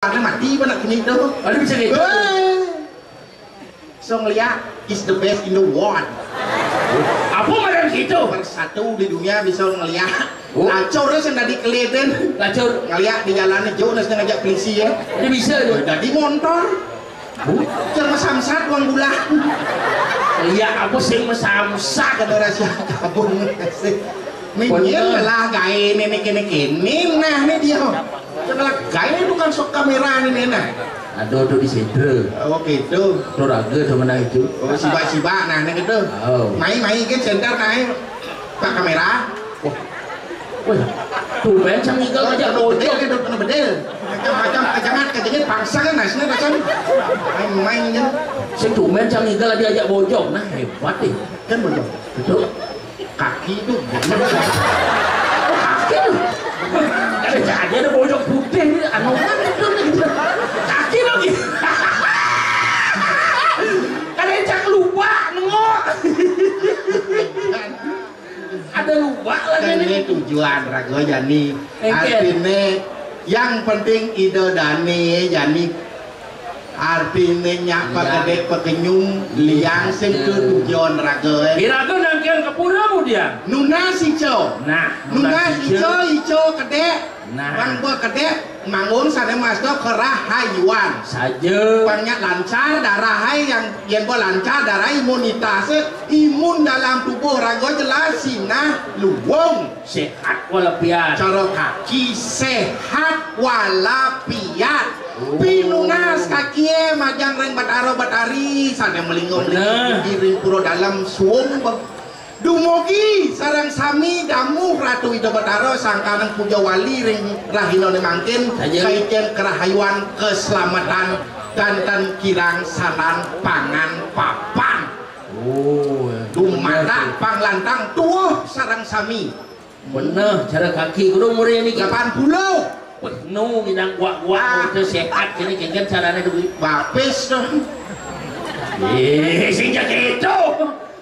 Karena mati pun nak kini tu. Ada bisa gitu. Song Lia is the best in the world. Apa macam gitu? Nomor satu di dunia bisa ngeliat. Lacur dia sudah dikelihatan. Lacur. Ngeliat di jalan jauh nasi ngajak polisi ya. Dia bisa tu. Jadi motor. Cuma samsat uang gula. Lihat apa sih masak Kada rasa kabung. Minyak lah gaya nenek nah ini dia. Setelah gaya itu kan sok kamera ini nah. Aduh di situ. Oh gitu. Tuh raga sama nah itu. Oh siba nah ini gitu. Oh. Main kan center naik pak kamera. Wah, tuh macam ni kalau aja bocor itu kena bedel. Macam jangan paksa kan nasnya macam main kan. Saya tuh macam ni kalau dia ajak bocor, nah hebat deh. Kan bocor. Betul. Kaki itu. Kaki tu. Ada jadi ada bocor putih ni, anoman itu gitu. Kaki lagi. Kalau cak lupa nengok. Ada lupa lagi Kan ni. ini tujuan rago Jani. Artinya yang penting ide Dani Jani. Artinya nyapa gede pekenyum liang sing ke tujuan rago. Irago nangkian kapura dia. Nuna sico. Nah, Nuna ico gede. Nah. Bang buat gede mangun sana masuk ke rahayuan. Saja. Banyak lancar darah yang lancar darah imunitas imun dalam tubuh rago jelas sinah luwung Sehat walafiat. cara kaki sehat walafiat pinunas kaki majang reng batari sana melingong ring puro dalam suung Dumogi sarang sami damu ratu ida bataro sangkanang puja wali ring rahino nemangkin kaitkan kerahayuan keselamatan dan kirang saran pangan papan dumata panglantang tuh sarang sami Bener cara kaki kudu umurnya ni 80 penuh ngidang kuat-kuat itu sehat kini kan caranya tu bapis dong sejak itu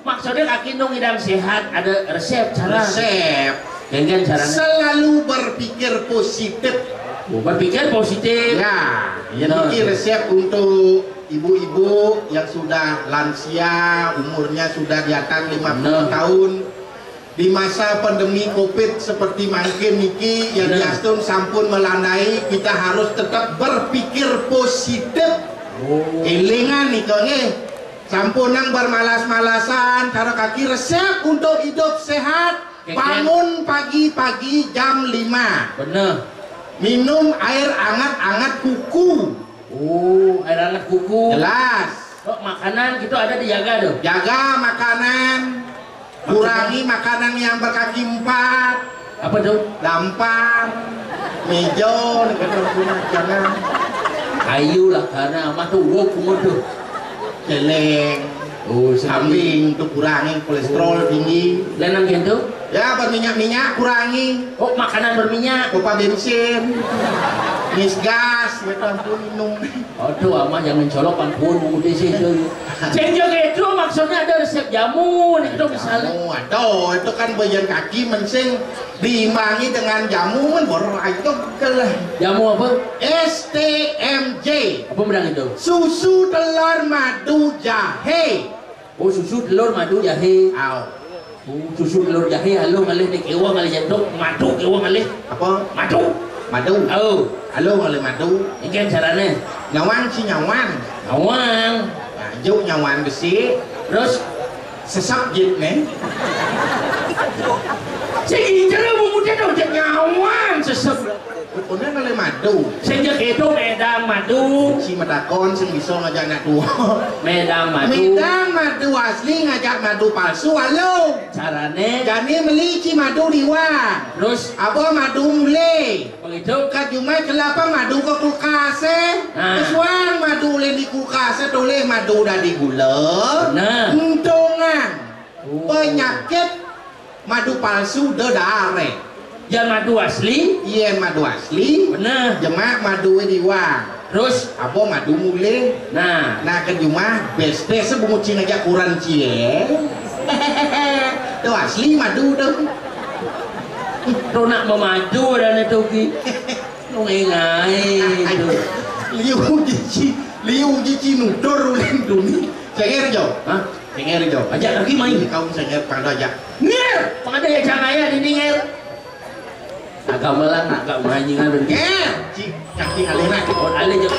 maksudnya kaki nung ngidang sehat ada resep cara resep kan caranya selalu berpikir positif berpikir positif ya ini resep untuk ibu-ibu yang sudah lansia umurnya sudah di atas 50 tahun di masa pandemi COVID seperti makin niki yang diastun sampun melandai kita harus tetap berpikir positif elingan nih konge sampunang bermalas-malasan cara kaki resep untuk hidup sehat bangun pagi-pagi jam 5 bener minum air hangat-hangat kuku air hangat kuku jelas makanan gitu ada dijaga tuh jaga makanan kurangi makanan yang berkaki 4 apa tuh dampar mejo jangan kayu lah karena mah tuh kumur tuh celeng kambing tuh kurangi kolesterol tinggi lenang gitu ya berminyak-minyak kurangi makanan berminyak kopa bensin gas gitu ampun minum aduh amah jangan colok ampun mengutip sih cenjok itu maksudnya ada resep jamu itu misalnya aduh itu kan bagian kaki mensing diimbangi dengan jamu kan baru itu kelah jamu apa? STMJ apa bedang itu? susu telur madu jahe susu telur madu jahe susu telur jahe halo ngalih di kewa ngalih jantung madu kewa ngalih apa? madu halo ngalih madu ini kan caranya nyawan si nyawan juk nyawan besi terus sesap jit nih sih cara bumbunya dong nyawan sesep Pokoknya ngalih madu sejak itu medang madu si medakon sing bisa ngajak anak tua medang madu asli ngajak madu palsu halo carane jadi beli si madu diwan terus apa madu mulai begitu kat cuma kelapa madu ke kulkas kesuang madu le di kulkas toleh madu dah digula untungan penyakit madu palsu dedare jangan madu asli iya madu asli bener jemak madu diwang terus apa madu mulai nah ke rumah beste sebungut cing aja kurang cie itu asli madu dong tuh nak memaju dan itu ki nungai ngai liu jici nudur ulin duni cenger jo Hah? cenger jo Ajak lagi main. kau cenger pada aja Nger, pangada ya jangan di nger. Agak melang, agak manjingan bener. nger ci kaki alena Oh, ale je.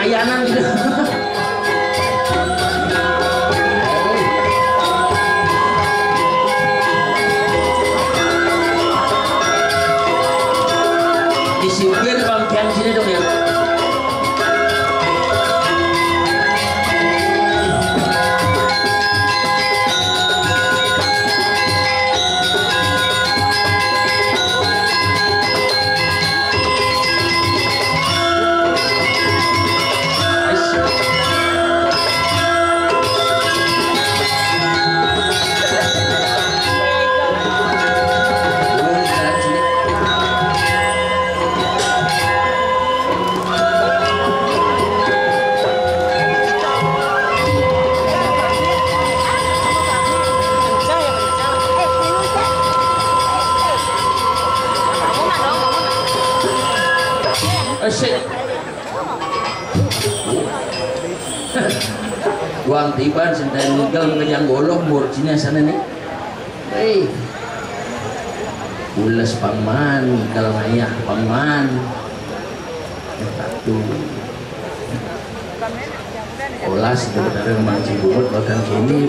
Ayanan gitu. Disipir bagian sini dong ya. Asyik. Buang tiban sendan ninggal ngejang golong murcinya sana nih. Hei. Ulas pangman kalau ayah pangman. Satu. Olas dari manci bubut bahkan kini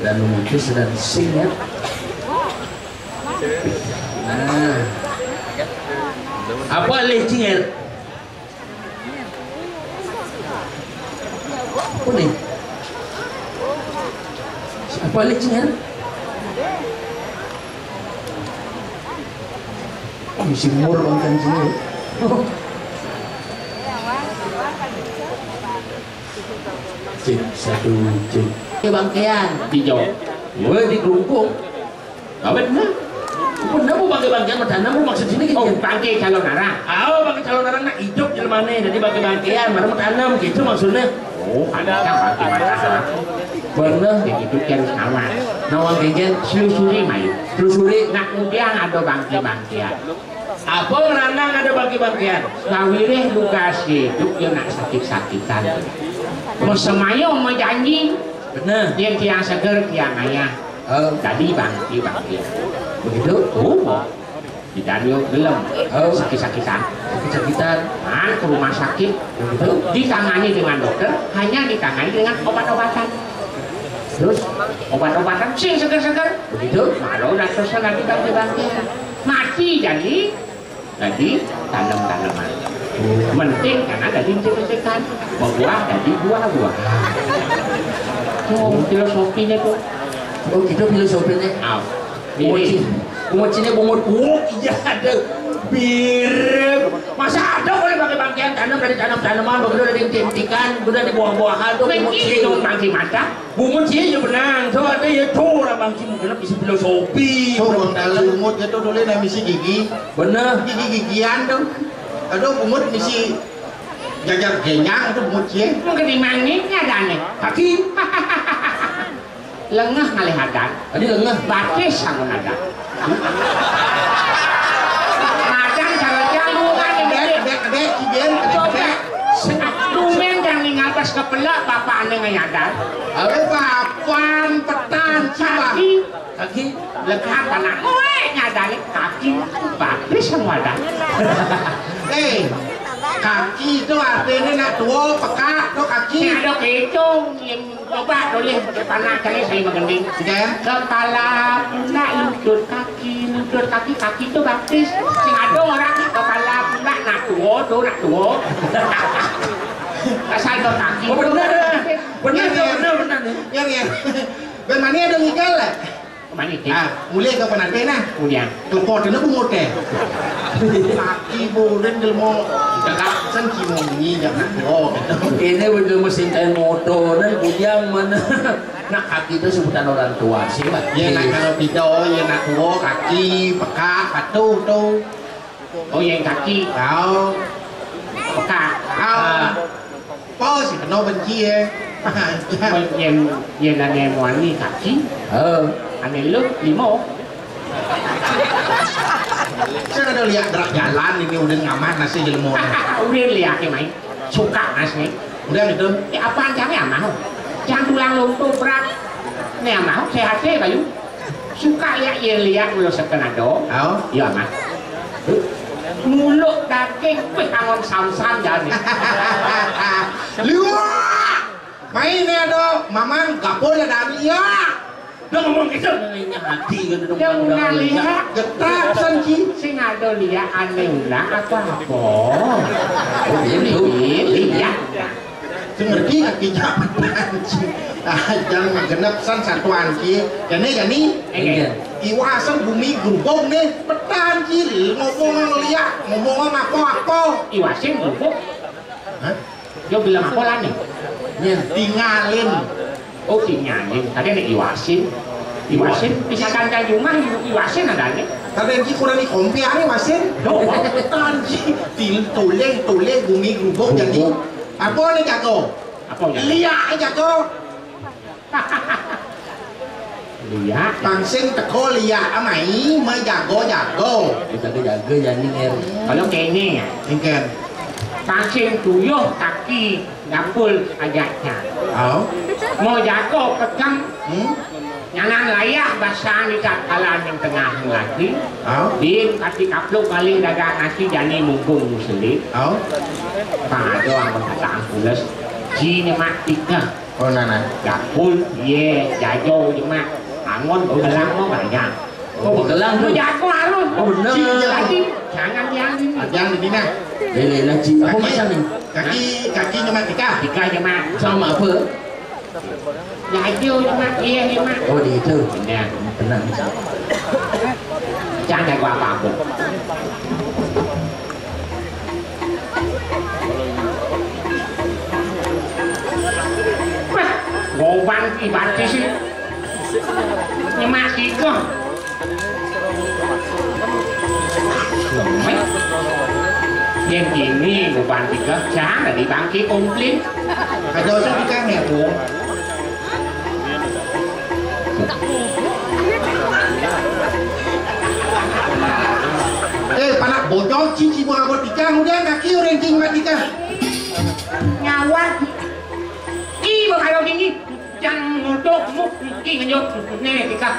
ada numukis dan sing ya. Nah. Apa lecinger? Apa nih? Apa lecinger? Misi mur bangkan sini. Cek satu cek. Bangkean di Jawa. Gue di Kelungkung. Awet nah. Bener mau bangke-bangkean madana mau maksud sini gitu. Oh, bangke calon arang. Oh, bangke calon arang nak hidup jelmane jadi bangke-bangkean marah madana gitu maksudnya. Oh, ada bangke madana. Bener begitu kan sama. Nawang gengen selusuri mai. Selusuri nak mudiang ada bangke-bangkean. Apa ranang ada bangke-bangkean? Kawireh luka hidup yang nak sakit-sakitan. Mau semayo mau janji. Bener. Dia tiang seger tiang ayah. Tadi bangke-bangkean. Begitu? Di Dario belum sakit-sakitan ke rumah sakit begitu ditangani dengan dokter hanya ditangani dengan obat-obatan terus obat-obatan sing seger-seger begitu malu dan terus lagi bangke-bangke mati jadi tanam-tanaman penting karena ada lintik-lintikan buah jadi buah-buah filosofinya tuh gitu filosofinya Bungut bungut iya ada bir masa ada boleh pakai bangkian tanam dari tanam-tanaman begitu dari tintikan udah di buah-buahan tuh bungut sih dong bangki mata bungut sih ya benang so ada ya tuh orang bangki mungkin bisa filosofi tuh dalam bungut itu dulu ada misi gigi bener gigi-gigian dong aduh bungut misi jajar genyang itu bungut sih mungkin dimangnya ada nih kaki lengah ngalih hadat tadi lengah batis sama hadat macan cara jamu kan dek cigen dumen jangan ningal pas kepelak bapak ane ngayadar. Papan petan Kaki, kaki lekat anak. Nyadar kaki bagus semua dah. Kaki itu artinya nak tua pekak tu kaki. Ada kecong yang coba boleh panas kali saya mengending. Kepala pula lutut kaki kaki tu bagus. Sing ada orang kepala pula nak tua tu nak tua. Asal tu kaki. Benar ni. Ya. Bagaimana ada ngigal lah? Mana itu? Mulai ke panas pena. Kemudian. Kelepot itu bungut deh. Kaki bulan gelmo. Kakak sen kimo ni jangan. Oh. Ini betul mesin kain motor dan bujang mana. Nak kaki itu sebutan orang tua sih, Pak. Ya nak kalau video ya nak tua kaki pekak patu tu. Oh yang kaki. Kau Pekak. Apa sih kena benci Yang ane muani kaki. Ane lu limo. Saya ada lihat gerak jalan ini udah ngaman nasi jelmo. Udah lihat mai. Suka nasi. Udah gitu. Apaan jangan mau? Jangan tulang lumpuh berat. Nih mau sehat sih bayu. Suka lihat ulo sekenado. Iya mah. Mulut daging angon sam-sam jadi. Lihat. Mainnya dong, mamang gak boleh dari ya. Udah ngomong gitu. Hati kan dong. Yang udah lihat. Getak senci. Sing ada lihat aneh ulah apa? Lihat. Ngerti kaki jaman jangan genep san satuan ki jani iwasan bumi gerubong nih petan ki ngomong liat ngomong apa iwasin gerubong dia bilang apa lah nih tinggalin tinggalin tadi ada iwasin bisa ganti rumah iwasin adanya tadi ki kurang dikompi ani wasin petan ki toleh bumi gerubong jadi apa nih jago? Apa jago? Liak jago. Liak. Pangsing teko liak amai mai jago. Jago jadi nger. Kalau kene ya, ingken. Pangsing tuyuh kaki dapul ajaknya. Mau jago pegang. Nyanan layak basah ni kat kalan yang tengah lagi. Din kaki kapluk kali dagang nasi jani mungkung selit. Pak doang berkata pulas. Ji mak tiga. Oh nana. Dapul ye jajo mak. Angon begelang mau banyak. Oh begelang tu jago harus. Oh benar. Ji jangan yang ini. Yang di mana? Lele ji. Apa macam ni? Kaki cuma tiga. Tiga je mak. Sama apa? Jajo je mak. Iya mak. Oh di itu. Benar. Tenang. Jangan gua apa-apa. Goban ibadah sih. Nyemak tiga. Yang ini goban tiga. Jangan di bangki komplit. Ada orang tiga hebo. Panak bocor cici buah tiga. Udah kaki orang cing tiga. Nyawan. Ki bakal gini. Jangan untuk mungkin nyok nih kita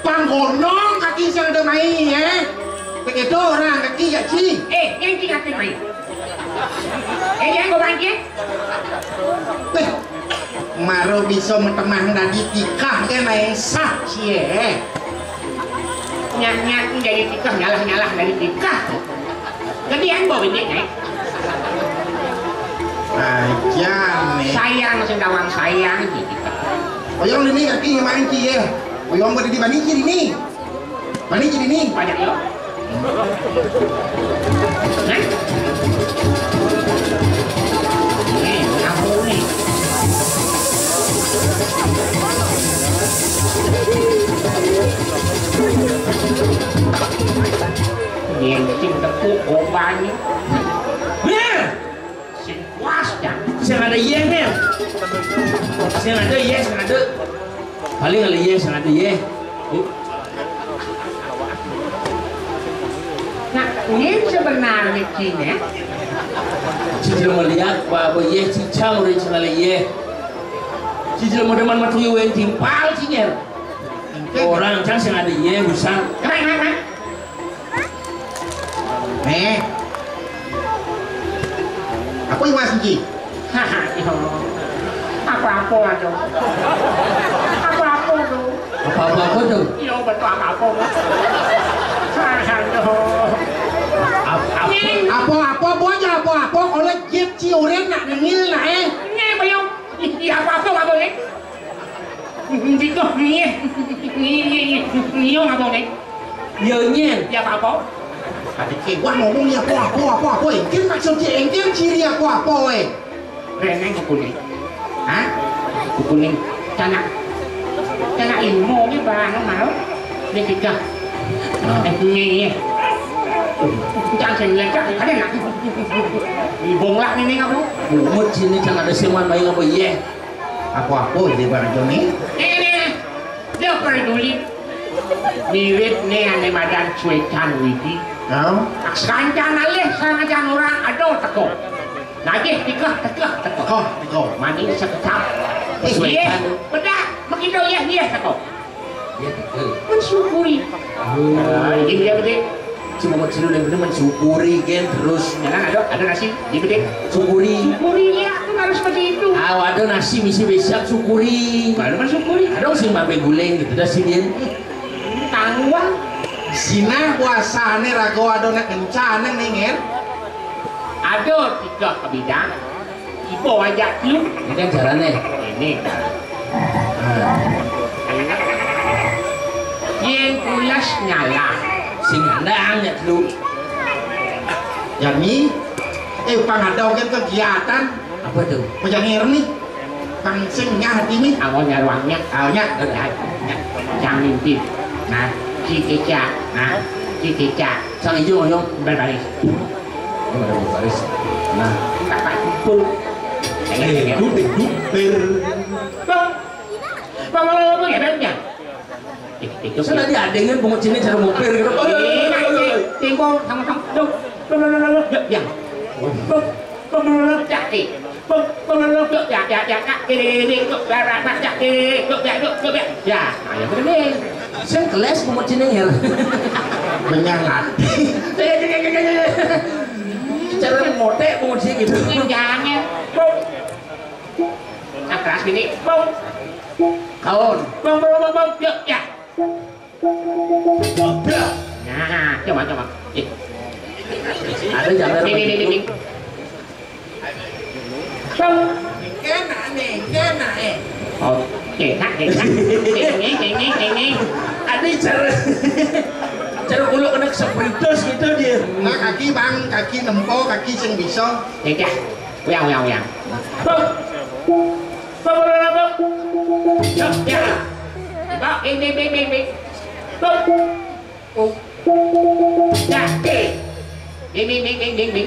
panggonong kaki saya ada main ya begitu orang kaki ya ci yang kita main yang gue bangkit maro bisa mentemang dari tikah kan yang sah cie nyat jadi tikah nyalah dari tikah jadi yang bawa ini nih aja nih sayang masih dawang sayang gitu oyong ini kaki main cie oyong beri di bani cie ini bani cie ini banyak yo nah ini kamu nih Nyencing tepuk obannya sing kuas dah Saya ada yes ni. Saya ada yes, ada. Paling ada yes, ada yes. Nah, ini sebenarnya Cina Cicil melihat bahwa ye cicang udah celale ye. Cicil mau deman matu ye timpal cinger. Orang cang sing ada ye busang. Keren. Apa yang masih Ji? Apa-apa aja. Apa-apa tuh. Apa-apa tuh? Iya betul apa-apa. Apa-apa bocah apa-apa oleh Jip Ciuren nak ngil nak Ini bayang. Iya apa-apa nggak boleh. Jika ini nggak boleh. Nhờ nhiên. Iya apa-apa. Adik kewan ngomong ya apa-apa engkin maksudnya engkin ciri apa-apa Reneng kuning. Hah? Kuning. Cana ilmu ni barang mau. Dia tiga. Ini. Jangan selengkap. Ada nak? Ibonglah ni ngapa? Mut sini cang ada seman bayi ngapa ye. Apa-apa dia barang Joni Ini. Dia peduli. Mirip ni ane madan cuecan widi. Sekancan alih sekancan orang ada teko. Lagi tiga. Mani sekejap. Bedah begitu ya dia teko. Mensyukuri. Ini dia betul. Cuma mau cilu yang bener mensyukuri kan terus. Ada nasi di betul. Syukuri. Syukuri ya, itu harus seperti itu. Ada nasi misi besok syukuri. Baru mensyukuri. Ada sih mabe guleng gitu dah sini. Tangguang. Sina puasane rago adona kencana ninger. Ada tiga kebidang. Ibu ajak lu. Ini kan caranya. Ini. Yang pulas nyala. Sing andang ya lu. Yani pangadau kan kegiatan Apa tuh? pejangir nih pangsingnya hati nih Awalnya ruangnya. awalnya Jangan mimpi. Nah, si kecak. Sang hijau ngomong. Berbaris. Ini ada baris. Nah. Kakak kumpul. Bang, ya benar. Saya tadi ada yang pungut sini cara mobil gitu. Tinggal sama-sama. Yang. Ya, ayo bener. Saya kelas pungut sini ya. menyangat Cara motek pungut sini gitu. Jangan. Nah, keras gini. Kawan. Ya. Nah, coba. Ada jangan. Ini. kena Oh, enak. Ini. Ada cara uluk kena sepritus gitu dia. nah kaki bang kaki nempo kaki sing bisa Tidak. Yang. Ya. Bang, ini. Ya, Ini.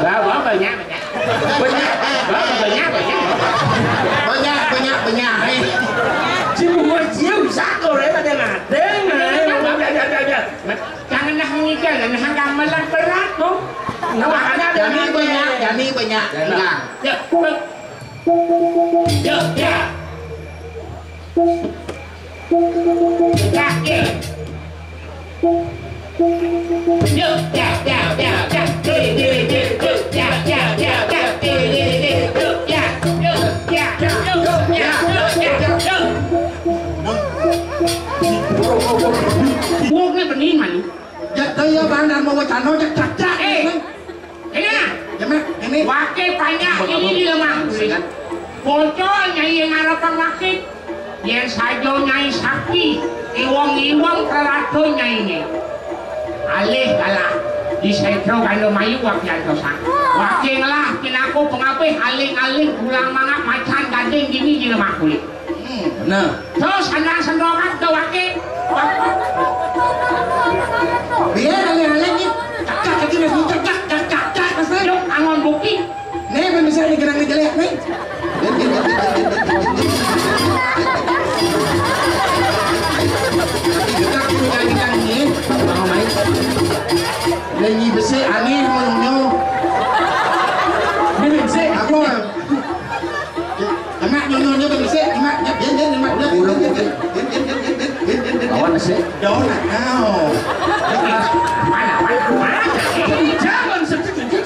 Bawa banyak. Cuma dia bisa kau rela dengan Jangan nak mengikat, jangan gamelan berat tu. Jani banyak enggak Ya. Kaki. Buông cái bên đi mày. Giật tới bang dan mau wacan ho cak Ini wakil banyak ini lemah. Bocor nyai yang harapan wakil. Yang sajo nyai sapi. Iwang kerato nyai ini. Alih kalah. Di sentro kando mayu wakil dosa. Wakil lah kinaku pengapai aling pulang mangap macan gading gini di lemah kulit. Nah. Terus sandang-sandangan ke wakil. biar aling-aling ni cak masih Yuk, angon bukti. sih? Donat kau. Mana? Jangan setuju.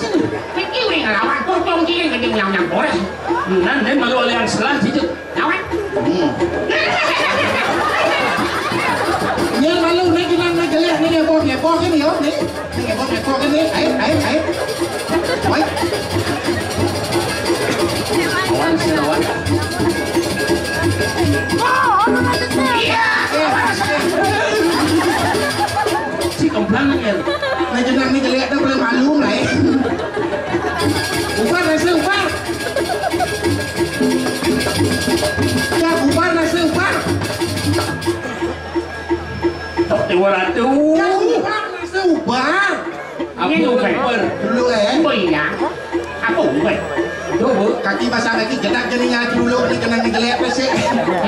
Cái này là lawan pocong kia cái yang boles. Nanti malu oleh yang salah itu. Lawan. Nhớ malu này cái năng này cái lẹ này bo cái này hốt này. Này bo cái này. Ấy. Ôi. Lawan sih lawan. Si komplang ni kan. Này cái năng này cái lẹ nó boleh malu này. Bukan nasi upar. Ya upar nasi upar. Tok Dewa Ratu. Ya upar nasi upar. Apa upar? Dulu Bơi ya. Apa bơi? Dulu. kaki basah kaki jenak jadinya dulu ni kena ni gelap sih.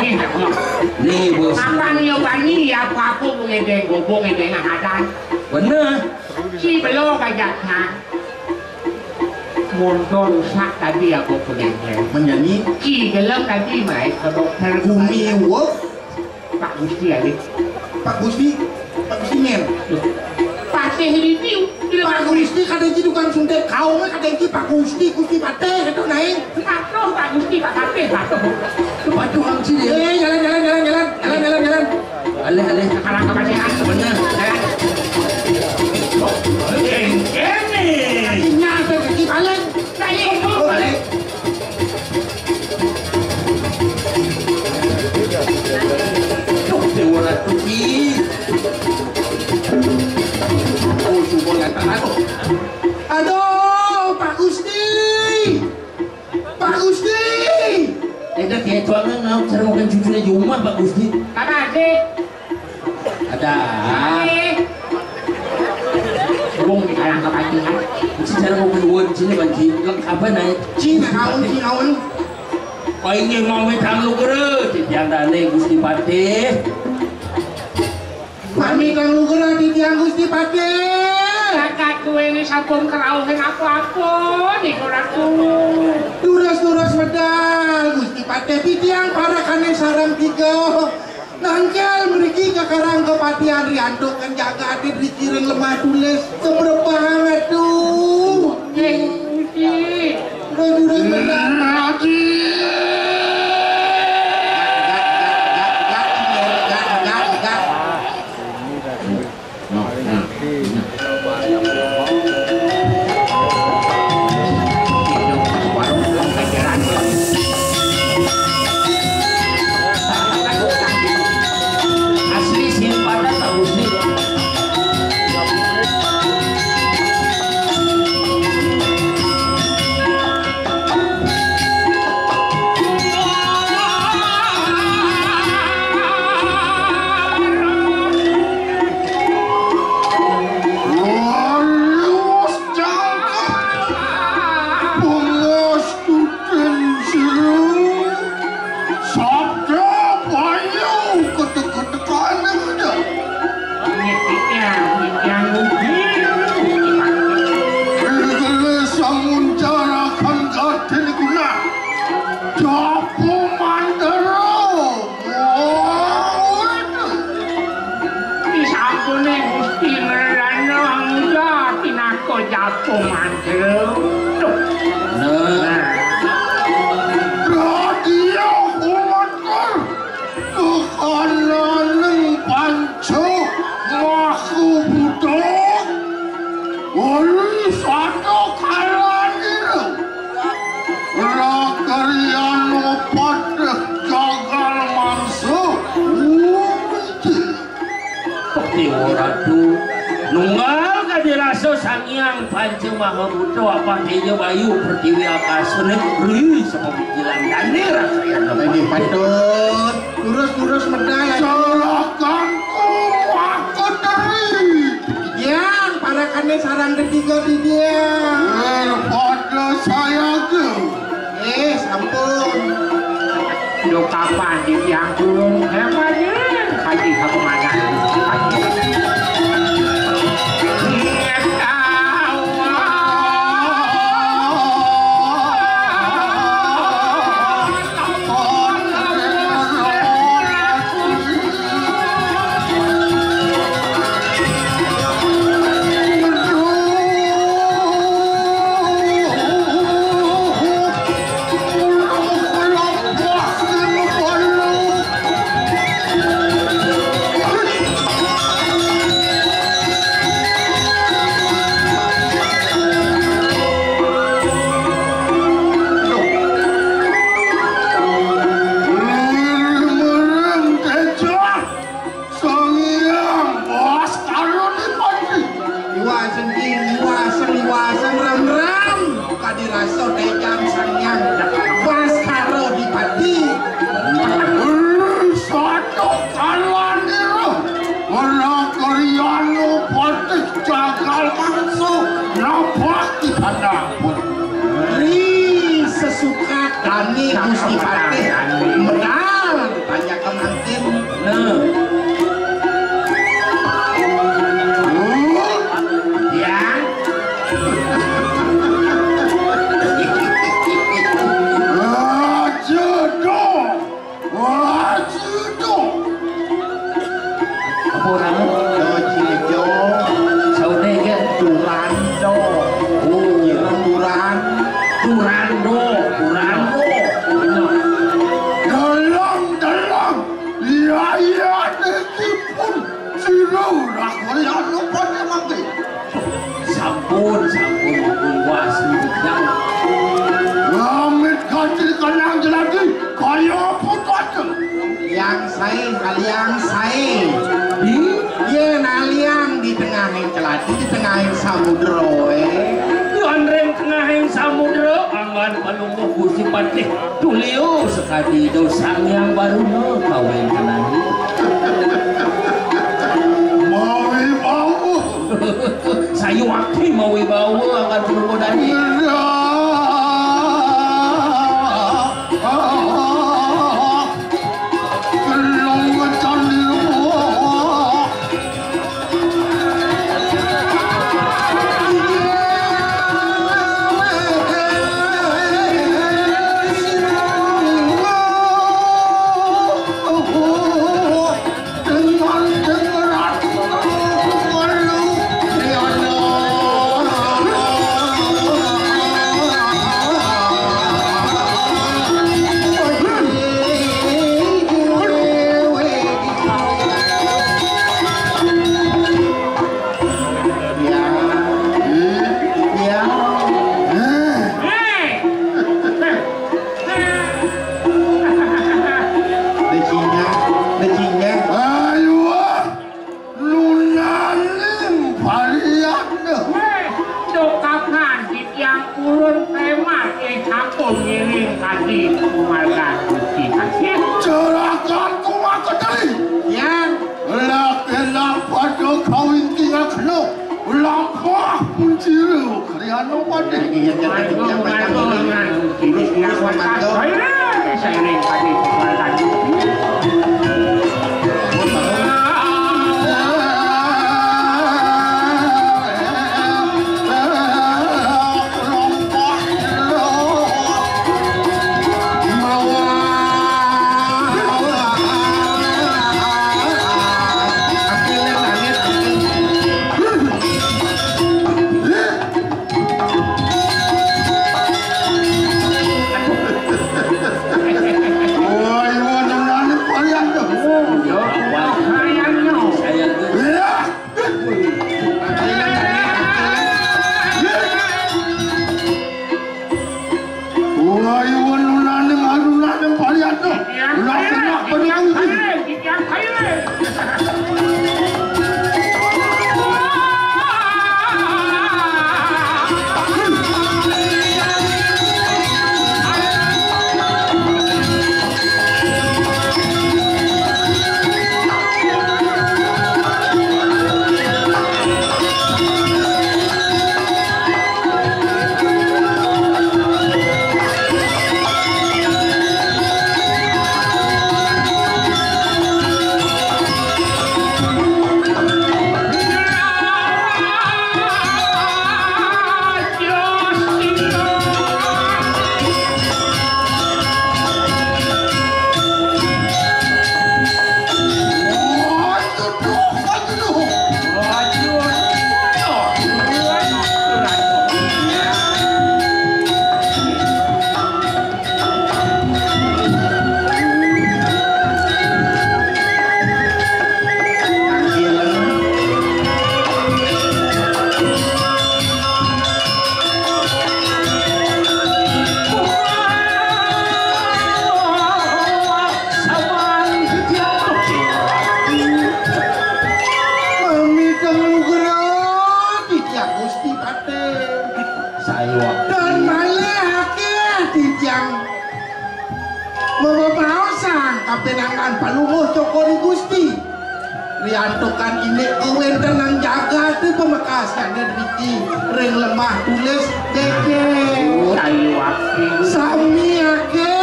Ini nak ngomong. Nih bos. Apa ni bani ya apa ngedeng gobong ngedeng ngadan. Bener. Si belum kajak ha. Mundur sak tadi aku pengen. Menyanyi Ki gelap tadi mai ke dokter Bumi Work Pak Gusti ali. Pak Gusti Ngen. Patih review. Pak Gusti kadang jadi tukang suntik kau mah kadang jadi Pak Gusti Pateh itu naik. Pak Gusti Pak Patih satu. Batu hang sini. Jalan. Alih. Sekarang kepastian Bener. Ini. Kakinya ada kaki balik. Saya itu Balik. Tok Dewa Ratu ki. Oh, subur kata aduh, Pak Gusti. Ada kayak tuangan nak cara makan cucunya di rumah Pak Gusti. Kata adik. Ada. Bung di kalang kepastian. Mesti cara makan dua di sini banci. Lengkap naik. Cina kawan. Kau ingin mau metang lu kere? Yang dane Gusti Patih. Mami kang lu kena di tiang Gusti Patih. Kakak gue ini sampun kerauhin apa-apa nih koraku. Duras medal Gusti Patih di tiang para kane sarang tiga. Nangkel meriki ke karang kepatian Rianto kan jaga adik di cireng lemah tulis seberapa hangat tuh. Gusti. Duras medal. Asli simpanan Pak Gusti. Nunggal kadiraso sangyang panceng mahabuto apa tinya bayu pertiwi akasana beri sepemikiran danir saya Ini patut kurus medal Serahkanku aku dari yang para kane sarang ketiga di dia. daripada saya ke Sampun. Lo kapan di tiang turun hebatnya haji apa mana haji. Ayo putat. Yang saya kalian saya. Dia naliang di tengah keladi di tengah samudra Andreng tengah samudra angan palungguh Gusti Patih tulio sekali dosa yang baru kawin keladi. Mawi bau. Saya waktu mau bawa akan pelungguh dari. Penangan palunguh cokori Gusti riantokan ini kewen tenang jaga tu pemekasan dan biki ring lemah tulis deke sami ake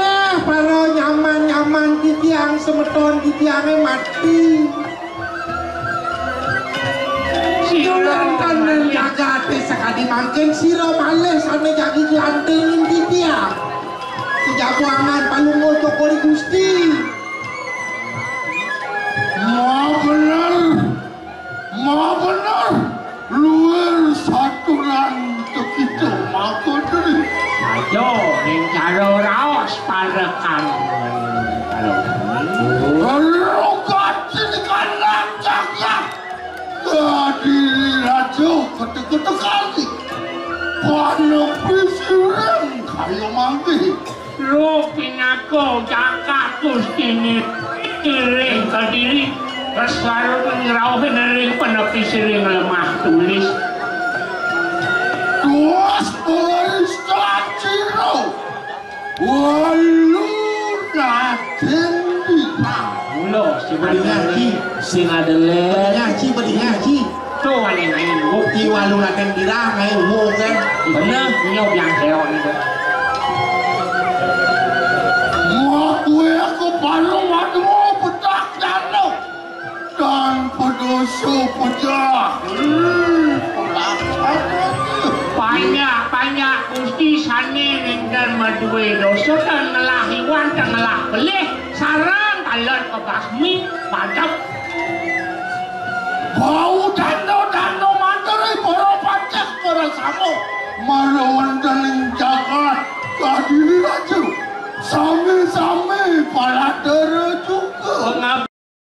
paro nyaman-nyaman di tiang semeton di tiangnya mati Sidolan kanan jaga te sekali mangken siro males ane jagi gelantengin di tiang sejabuangan palunguh cokori Gusti. Ma benar, luar saturan begitu maka dari. Ayo, ning karo raos parekan. Kalau kacil kanan jagat, tadi rajo ketek kali, pano pisiran kayu manggi, Rupanya kau cakap Gusti Iring ke diri Kesaru pengerau penering penepi sering lemah tulis Tuas Polistaciro Waluna Tendika Mula si Beli ngaji. Sing adelet. Ngaji beli ngaji. Tu wali ngain Bukti walu akan dirah ngai umum kan. Bener nyok yang keok itu Waktu aku baru waktu petak jatuh Dan pedoso pecah Banyak Gusti sani ringkan madue dosa dan ngelah iwan dan ngelah belih sarang kalat ke basmi padap Bau dano manteri para pancak para samo Marawan dan jagat Kadiri raja Sami-sami pala juga